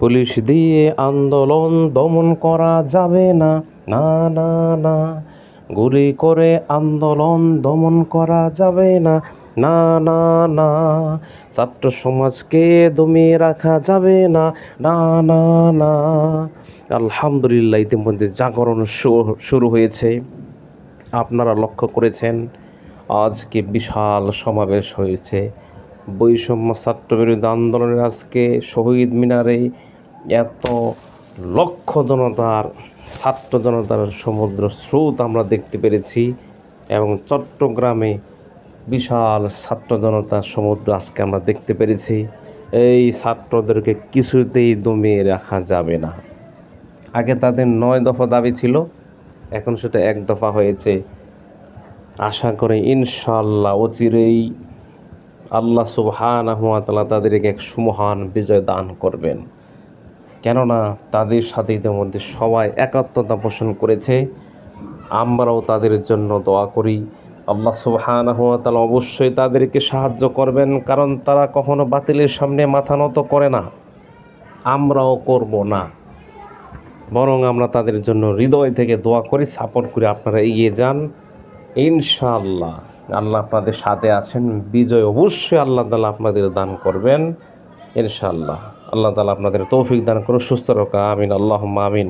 Police দিয়ে আন্দোলন দমন করা যাবে না, না না না। গুলি করে আন্দোলন দমন করা যাবে না, না না না। ছাত্র সমাজকে দমিয়ে রাখা যাবে না, না না না। আলহামদুলিল্লাহ, ইতিমধ্যে জাগরণ শুরু হয়েছে। আপনারা লক্ষ্য করেছেন আজকে বিশাল সমাবেশ হয়েছে বৈষম্য ছাত্রবিরোধী আন্দোলনের। আজকে শহীদ মিনারে এত লক্ষ জনতার, ছাত্র জনতার সমুদ্র স্রোত আমরা দেখতে পেরেছি, এবং চট্টগ্রামে বিশাল ছাত্র জনতার সমুদ্র আজকে আমরা দেখতে পেরেছি। এই ছাত্রদেরকে কিছুতেই দমিয়ে রাখা যাবে না। আগে তাদের 9 দফা দাবি ছিল, এখন সেটা 1 দফা হয়েছে। আশা করি ইনশাআল্লাহ অচিরেই আল্লাহ সুবহানাহু ওয়া তাআলা তাদেরকে এক সুমহান বিজয় দান করবেন। কেননা তাদের সাথে ইতিমধ্যে সবাই একাত্মতা পোষণ করেছে। আমরাও তাদের জন্য দোয়া করি। আল্লাহ সুবহানাহু ওয়া তাআলা অবশ্যই তাদেরকে সাহায্য করবেন, কারণ তারা কখনো বাতিলের সামনে মাথা নত করে না, আমরাও করব না। বরং আমরা তাদের জন্য হৃদয় থেকে দোয়া করি, সাপোর্ট করি। আপনারা এগিয়ে যান, ইনশাআল্লাহ আল্লাহ আপনাদের সাথে আছেন। বিজয় অবশ্যই আল্লাহ তাআলা আপনাদের দান করবেন ইনশাআল্লাহ। আল্লাহ তাআলা আপনাদের তৌফিক দান করুন, সুস্থ রাখুন। আমিন, আল্লাহুম্মা আমিন।